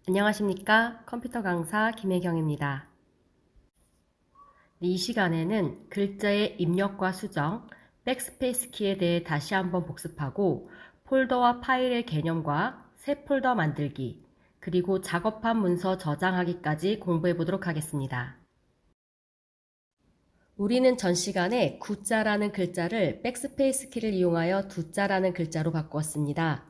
안녕하십니까? 컴퓨터 강사 김혜경입니다. 이 시간에는 글자의 입력과 수정, 백스페이스 키에 대해 다시 한번 복습하고 폴더와 파일의 개념과 새 폴더 만들기, 그리고 작업한 문서 저장하기까지 공부해 보도록 하겠습니다. 우리는 전 시간에 구자라는 글자를 백스페이스 키를 이용하여 두자라는 글자로 바꾸었습니다.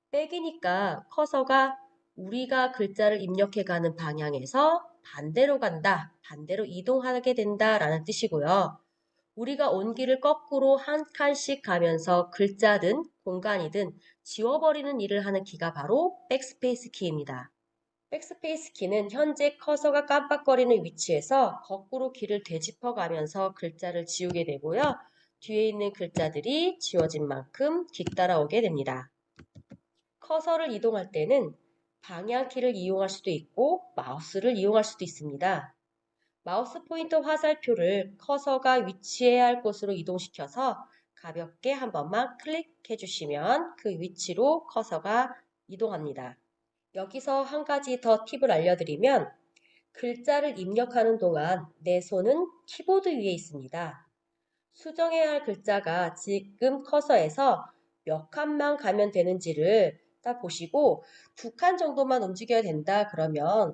백이니까 커서가 우리가 글자를 입력해가는 방향에서 반대로 간다, 반대로 이동하게 된다 라는 뜻이고요. 우리가 온 길을 거꾸로 한 칸씩 가면서 글자든 공간이든 지워버리는 일을 하는 키가 바로 백스페이스 키입니다. 백스페이스 키는 현재 커서가 깜빡거리는 위치에서 거꾸로 길을 되짚어가면서 글자를 지우게 되고요. 뒤에 있는 글자들이 지워진 만큼 뒤따라오게 됩니다. 커서를 이동할 때는 방향키를 이용할 수도 있고 마우스를 이용할 수도 있습니다. 마우스 포인터 화살표를 커서가 위치해야 할 곳으로 이동시켜서 가볍게 한 번만 클릭해 주시면 그 위치로 커서가 이동합니다. 여기서 한 가지 더 팁을 알려드리면 글자를 입력하는 동안 내 손은 키보드 위에 있습니다. 수정해야 할 글자가 지금 커서에서 몇 칸만 가면 되는지를 딱 보시고 2칸 정도만 움직여야 된다 그러면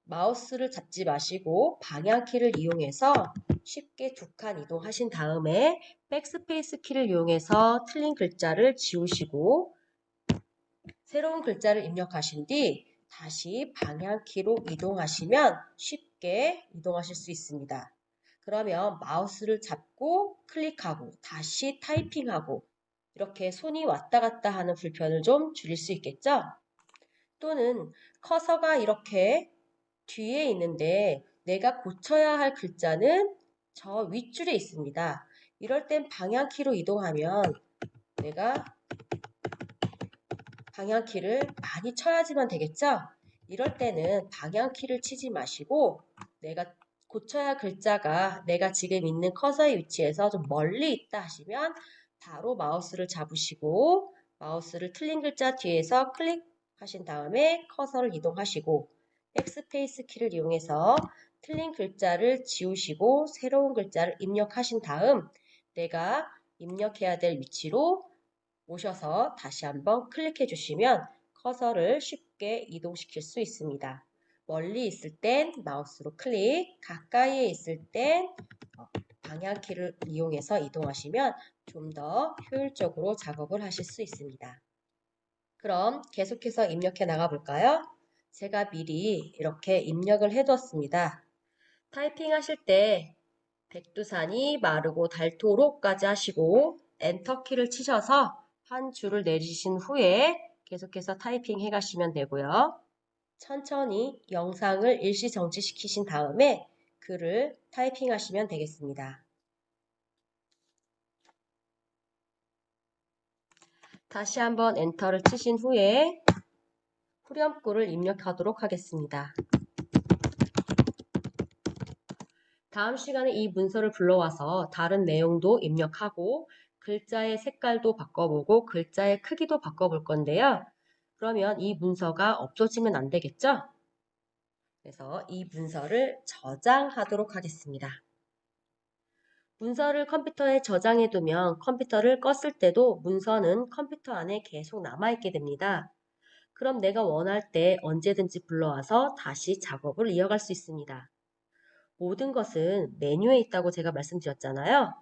마우스를 잡지 마시고 방향키를 이용해서 쉽게 2칸 이동하신 다음에 백스페이스 키를 이용해서 틀린 글자를 지우시고 새로운 글자를 입력하신 뒤 다시 방향키로 이동하시면 쉽게 이동하실 수 있습니다. 그러면 마우스를 잡고 클릭하고 다시 타이핑하고 이렇게 손이 왔다 갔다 하는 불편을 좀 줄일 수 있겠죠? 또는 커서가 이렇게 뒤에 있는데 내가 고쳐야 할 글자는 저 윗줄에 있습니다. 이럴 땐 방향키로 이동하면 내가 방향키를 많이 쳐야지만 되겠죠? 이럴 때는 방향키를 치지 마시고 내가 고쳐야 할 글자가 내가 지금 있는 커서의 위치에서 좀 멀리 있다 하시면 바로 마우스를 잡으시고 마우스를 틀린 글자 뒤에서 클릭하신 다음에 커서를 이동하시고 백스페이스 키를 이용해서 틀린 글자를 지우시고 새로운 글자를 입력하신 다음 내가 입력해야 될 위치로 오셔서 다시 한번 클릭해 주시면 커서를 쉽게 이동시킬 수 있습니다. 멀리 있을 땐 마우스로 클릭, 가까이에 있을 땐 방향키를 이용해서 이동하시면 좀 더 효율적으로 작업을 하실 수 있습니다. 그럼 계속해서 입력해 나가 볼까요? 제가 미리 이렇게 입력을 해두었습니다. 타이핑 하실 때 백두산이 마르고 닳도록까지 하시고 엔터키를 치셔서 한 줄을 내리신 후에 계속해서 타이핑 해 가시면 되고요. 천천히 영상을 일시 정지시키신 다음에 글을 타이핑 하시면 되겠습니다. 다시 한번 엔터를 치신 후에 후렴구를 입력하도록 하겠습니다. 다음 시간에 이 문서를 불러와서 다른 내용도 입력하고 글자의 색깔도 바꿔보고 글자의 크기도 바꿔볼 건데요. 그러면 이 문서가 없어지면 안 되겠죠? 그래서 이 문서를 저장하도록 하겠습니다. 문서를 컴퓨터에 저장해두면 컴퓨터를 껐을 때도 문서는 컴퓨터 안에 계속 남아있게 됩니다. 그럼 내가 원할 때 언제든지 불러와서 다시 작업을 이어갈 수 있습니다. 모든 것은 메뉴에 있다고 제가 말씀드렸잖아요.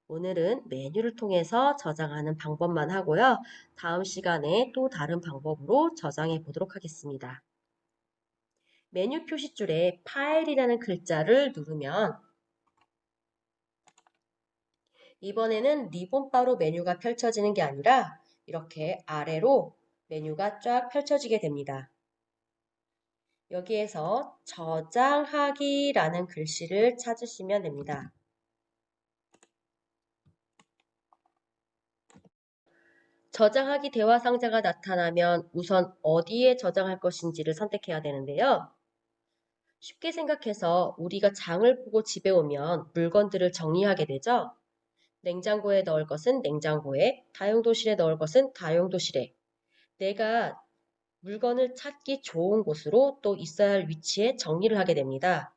오늘은 메뉴를 통해서 저장하는 방법만 하고요. 다음 시간에 또 다른 방법으로 저장해 보도록 하겠습니다. 메뉴 표시줄에 파일이라는 글자를 누르면 이번에는 리본바로 메뉴가 펼쳐지는 게 아니라 이렇게 아래로 메뉴가 쫙 펼쳐지게 됩니다. 여기에서 저장하기라는 글씨를 찾으시면 됩니다. 저장하기 대화 상자가 나타나면 우선 어디에 저장할 것인지를 선택해야 되는데요. 쉽게 생각해서 우리가 장을 보고 집에 오면 물건들을 정리하게 되죠. 냉장고에 넣을 것은 냉장고에, 다용도실에 넣을 것은 다용도실에. 내가 물건을 찾기 좋은 곳으로 또 있어야 할 위치에 정리를 하게 됩니다.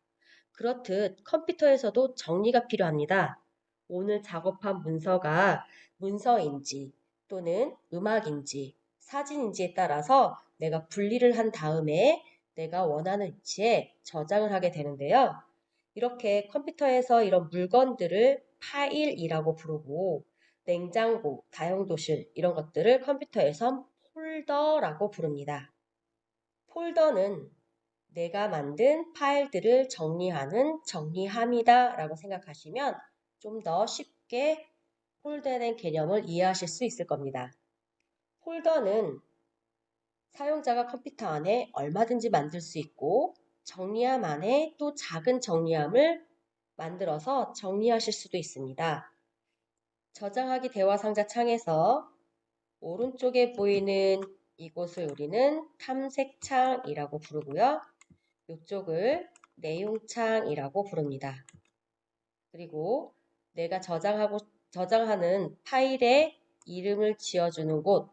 그렇듯 컴퓨터에서도 정리가 필요합니다. 오늘 작업한 문서가 문서인지 또는 음악인지 사진인지에 따라서 내가 분리를 한 다음에 내가 원하는 위치에 저장을 하게 되는데요. 이렇게 컴퓨터에서 이런 물건들을 파일이라고 부르고 냉장고, 다용도실 이런 것들을 컴퓨터에선 폴더라고 부릅니다. 폴더는 내가 만든 파일들을 정리하는 정리함이다 라고 생각하시면 좀 더 쉽게 폴더된 개념을 이해하실 수 있을 겁니다. 폴더는 사용자가 컴퓨터 안에 얼마든지 만들 수 있고 정리함 안에 또 작은 정리함을 만들어서 정리하실 수도 있습니다. 저장하기 대화 상자 창에서 오른쪽에 보이는 이곳을 우리는 탐색창이라고 부르고요. 이쪽을 내용창이라고 부릅니다. 그리고 내가 저장하는 파일에 이름을 지어주는 곳,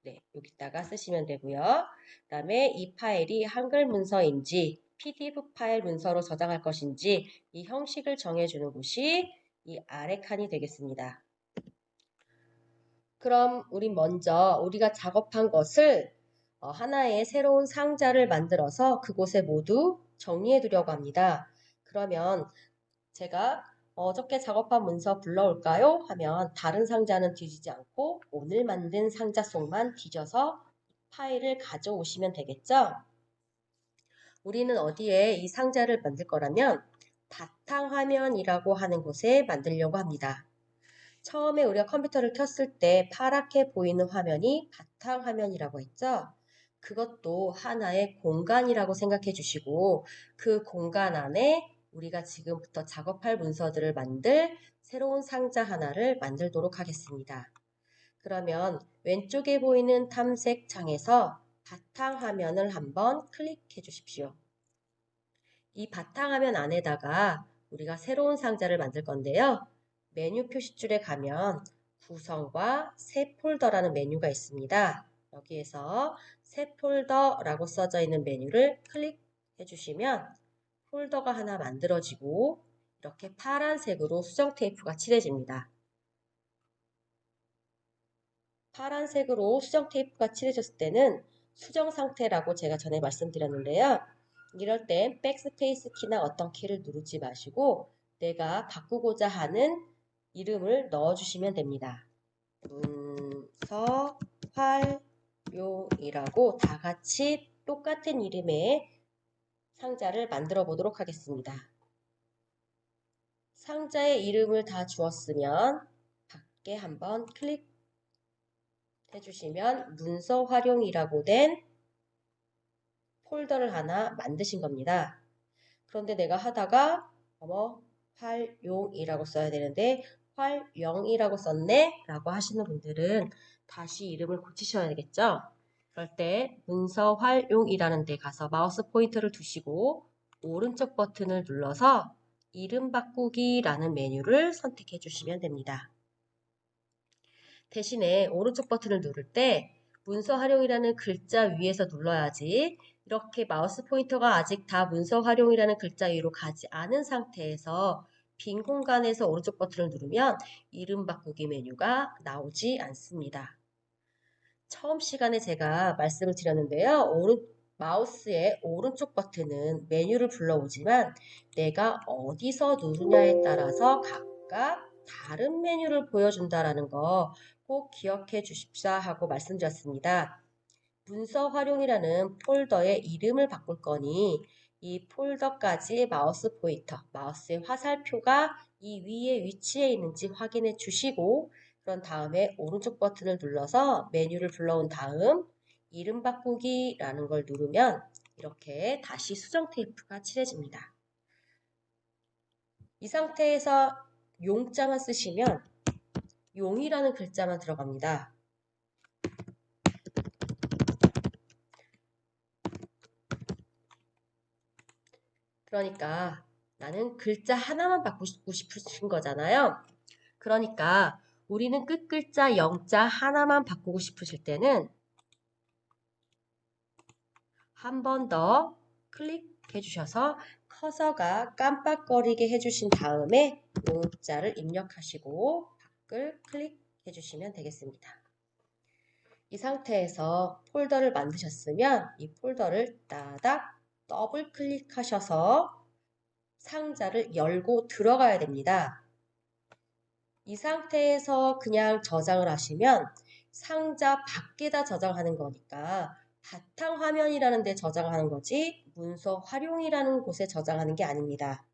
네, 여기다가 쓰시면 되고요. 그 다음에 이 파일이 한글 문서인지 PDF 파일 문서로 저장할 것인지 이 형식을 정해주는 곳이 이 아래 칸이 되겠습니다. 그럼 우린 먼저 우리가 작업한 것을 하나의 새로운 상자를 만들어서 그곳에 모두 정리해 두려고 합니다. 그러면 제가 어저께 작업한 문서 불러올까요? 하면 다른 상자는 뒤지지 않고 오늘 만든 상자 속만 뒤져서 파일을 가져오시면 되겠죠? 우리는 어디에 이 상자를 만들 거라면 바탕화면이라고 하는 곳에 만들려고 합니다. 처음에 우리가 컴퓨터를 켰을 때 파랗게 보이는 화면이 바탕화면이라고 했죠? 그것도 하나의 공간이라고 생각해 주시고 그 공간 안에 우리가 지금부터 작업할 문서들을 만들 새로운 상자 하나를 만들도록 하겠습니다. 그러면 왼쪽에 보이는 탐색 창에서 바탕화면을 한번 클릭해 주십시오. 이 바탕화면 안에다가 우리가 새로운 상자를 만들 건데요. 메뉴 표시줄에 가면 구성과 새 폴더라는 메뉴가 있습니다. 여기에서 새 폴더라고 써져 있는 메뉴를 클릭해 주시면 폴더가 하나 만들어지고 이렇게 파란색으로 수정 테이프가 칠해집니다. 파란색으로 수정 테이프가 칠해졌을 때는 수정 상태라고 제가 전에 말씀드렸는데요. 이럴 땐 백스페이스 키나 어떤 키를 누르지 마시고 내가 바꾸고자 하는 이름을 넣어주시면 됩니다. 문서 활용이라고 다 같이 똑같은 이름의 상자를 만들어 보도록 하겠습니다. 상자의 이름을 다 주었으면 밖에 한번 클릭 해주시면 문서 활용이라고 된 폴더를 하나 만드신 겁니다. 그런데 내가 하다가 활용이라고 써야 되는데 활용이라고 썼네 라고 하시는 분들은 다시 이름을 고치셔야 되겠죠. 그럴 때 문서 활용이라는 데 가서 마우스 포인터를 두시고 오른쪽 버튼을 눌러서 이름 바꾸기라는 메뉴를 선택해 주시면 됩니다. 대신에 오른쪽 버튼을 누를 때 문서 활용이라는 글자 위에서 눌러야지 이렇게 마우스 포인터가 아직 다 문서 활용이라는 글자 위로 가지 않은 상태에서 빈 공간에서 오른쪽 버튼을 누르면 이름 바꾸기 메뉴가 나오지 않습니다. 처음 시간에 제가 말씀을 드렸는데요. 마우스의 오른쪽 버튼은 메뉴를 불러오지만 내가 어디서 누르냐에 따라서 각각 다른 메뉴를 보여준다라는 거 꼭 기억해 주십사 하고 말씀드렸습니다. 문서 활용이라는 폴더의 이름을 바꿀 거니 이 폴더까지 마우스 포인터, 마우스의 화살표가 이 위에 위치해 있는지 확인해 주시고 그런 다음에 오른쪽 버튼을 눌러서 메뉴를 불러온 다음 이름 바꾸기라는 걸 누르면 이렇게 다시 수정 테이프가 칠해집니다. 이 상태에서 용자만 쓰시면 용이라는 글자만 들어갑니다. 그러니까 나는 글자 하나만 바꾸고 싶으신 거잖아요. 그러니까 우리는 끝글자 영자 하나만 바꾸고 싶으실 때는 한 번 더 클릭해 주셔서 커서가 깜빡거리게 해주신 다음에 용자를 입력하시고 밖을 클릭해 주시면 되겠습니다. 이 상태에서 폴더를 만드셨으면 이 폴더를 따닥 더블 클릭하셔서 상자를 열고 들어가야 됩니다. 이 상태에서 그냥 저장을 하시면 상자 밖에다 저장하는 거니까 바탕화면이라는 데 저장하는 거지 문서 활용이라는 곳에 저장하는 게 아닙니다.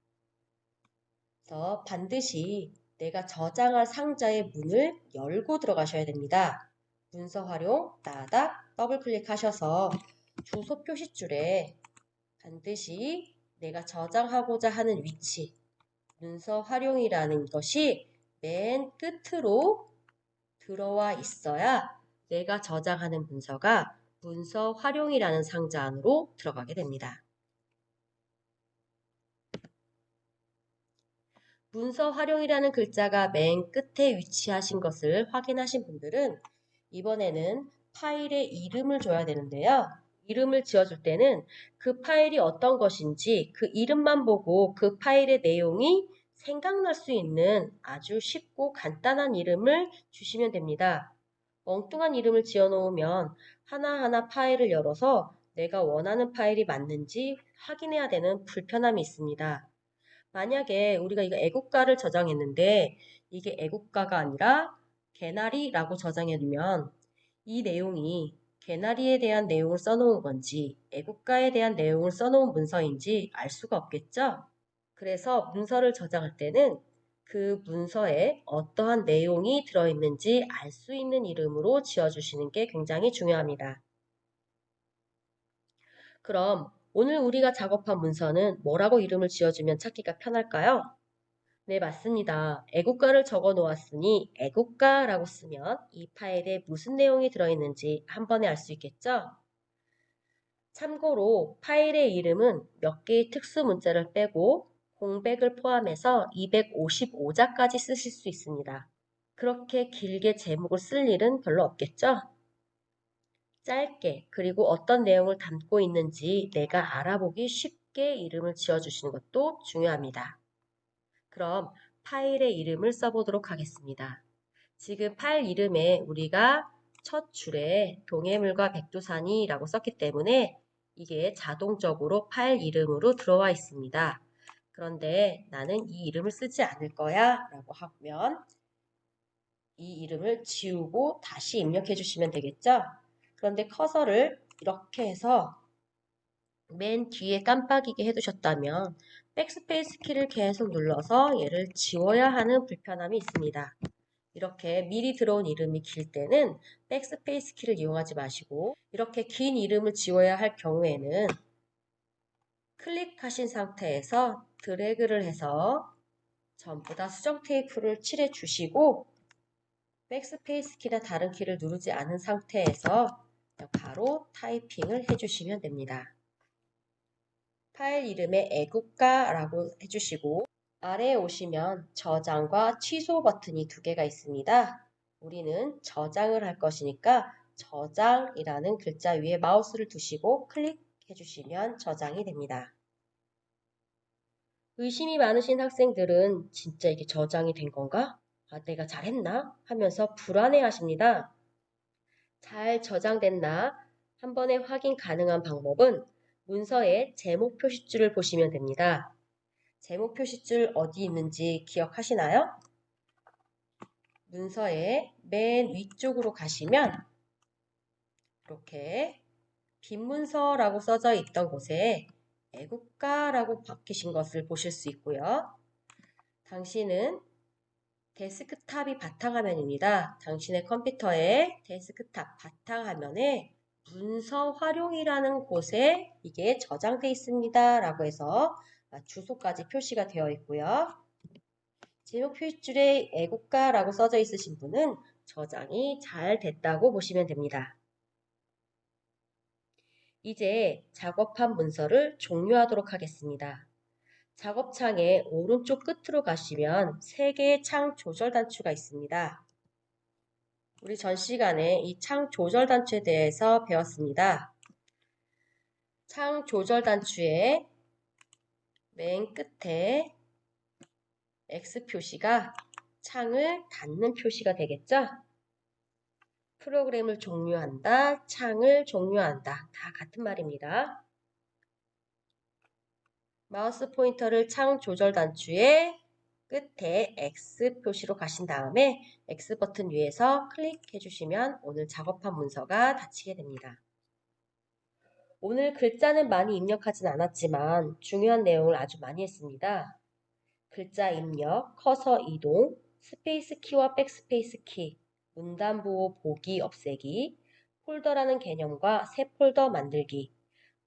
그래서 반드시 내가 저장할 상자의 문을 열고 들어가셔야 됩니다. 문서 활용 따닥 더블 클릭하셔서 주소 표시줄에 반드시 내가 저장하고자 하는 위치 문서 활용이라는 것이 맨 끝으로 들어와 있어야 내가 저장하는 문서가 문서 활용이라는 상자 안으로 들어가게 됩니다. 문서 활용이라는 글자가 맨 끝에 위치하신 것을 확인하신 분들은 이번에는 파일에 이름을 줘야 되는데요. 이름을 지어줄 때는 그 파일이 어떤 것인지 그 이름만 보고 그 파일의 내용이 생각날 수 있는 아주 쉽고 간단한 이름을 주시면 됩니다. 엉뚱한 이름을 지어놓으면 하나하나 파일을 열어서 내가 원하는 파일이 맞는지 확인해야 되는 불편함이 있습니다. 만약에 우리가 이거 애국가를 저장했는데 이게 애국가가 아니라 개나리라고 저장해두면 이 내용이 개나리에 대한 내용을 써놓은 건지 애국가에 대한 내용을 써놓은 문서인지 알 수가 없겠죠? 그래서 문서를 저장할 때는 그 문서에 어떠한 내용이 들어있는지 알 수 있는 이름으로 지어주시는 게 굉장히 중요합니다. 그럼 오늘 우리가 작업한 문서는 뭐라고 이름을 지어주면 찾기가 편할까요? 네, 맞습니다. 애국가를 적어 놓았으니 애국가라고 쓰면 이 파일에 무슨 내용이 들어있는지 한 번에 알 수 있겠죠? 참고로 파일의 이름은 몇 개의 특수 문자를 빼고 공백을 포함해서 255자까지 쓰실 수 있습니다. 그렇게 길게 제목을 쓸 일은 별로 없겠죠? 짧게 그리고 어떤 내용을 담고 있는지 내가 알아보기 쉽게 이름을 지어주시는 것도 중요합니다. 그럼 파일의 이름을 써보도록 하겠습니다. 지금 파일 이름에 우리가 첫 줄에 동해물과 백두산이라고 썼기 때문에 이게 자동적으로 파일 이름으로 들어와 있습니다. 그런데 나는 이 이름을 쓰지 않을 거야 라고 하면 이 이름을 지우고 다시 입력해 주시면 되겠죠? 그런데 커서를 이렇게 해서 맨 뒤에 깜빡이게 해두셨다면 백스페이스 키를 계속 눌러서 얘를 지워야 하는 불편함이 있습니다. 이렇게 미리 들어온 이름이 길 때는 백스페이스 키를 이용하지 마시고 이렇게 긴 이름을 지워야 할 경우에는 클릭하신 상태에서 드래그를 해서 전부 다 수정 테이프를 칠해 주시고 백스페이스 키나 다른 키를 누르지 않은 상태에서 바로 타이핑을 해주시면 됩니다. 파일 이름에 애국가라고 해주시고 아래에 오시면 저장과 취소 버튼이 두 개가 있습니다. 우리는 저장을 할 것이니까 저장이라는 글자 위에 마우스를 두시고 클릭해 주시면 저장이 됩니다. 의심이 많으신 학생들은 진짜 이게 저장이 된 건가? 아, 내가 잘했나? 하면서 불안해 하십니다. 잘 저장됐나? 한 번에 확인 가능한 방법은 문서의 제목 표시줄을 보시면 됩니다. 제목 표시줄 어디 있는지 기억하시나요? 문서의 맨 위쪽으로 가시면 이렇게 빈문서라고 써져 있던 곳에 애국가라고 바뀌신 것을 보실 수 있고요. 당신은 데스크탑이 바탕화면입니다. 당신의 컴퓨터의 데스크탑 바탕화면에 문서 활용이라는 곳에 이게 저장되어 있습니다. 라고 해서 주소까지 표시가 되어 있고요. 제목 표시줄에 애국가라고 써져 있으신 분은 저장이 잘 됐다고 보시면 됩니다. 이제 작업한 문서를 종료하도록 하겠습니다. 작업창의 오른쪽 끝으로 가시면 3개의 창 조절 단추가 있습니다. 우리 전 시간에 이 창 조절 단추에 대해서 배웠습니다. 창 조절 단추의 맨 끝에 X 표시가 창을 닫는 표시가 되겠죠? 프로그램을 종료한다, 창을 종료한다. 다 같은 말입니다. 마우스 포인터를 창 조절 단추의 끝에 X 표시로 가신 다음에 X 버튼 위에서 클릭해 주시면 오늘 작업한 문서가 닫히게 됩니다. 오늘 글자는 많이 입력하진 않았지만 중요한 내용을 아주 많이 했습니다. 글자 입력, 커서 이동, 스페이스 키와 백스페이스 키, 문단 보호 보기 없애기, 폴더라는 개념과 새 폴더 만들기,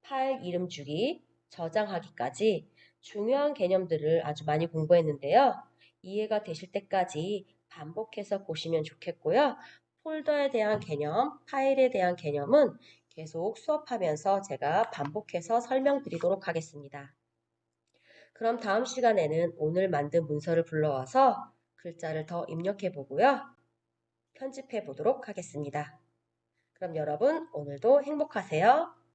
파일 이름 주기, 저장하기까지 중요한 개념들을 아주 많이 공부했는데요. 이해가 되실 때까지 반복해서 보시면 좋겠고요. 폴더에 대한 개념, 파일에 대한 개념은 계속 수업하면서 제가 반복해서 설명드리도록 하겠습니다. 그럼 다음 시간에는 오늘 만든 문서를 불러와서 글자를 더 입력해 보고요. 편집해 보도록 하겠습니다. 그럼 여러분 오늘도 행복하세요.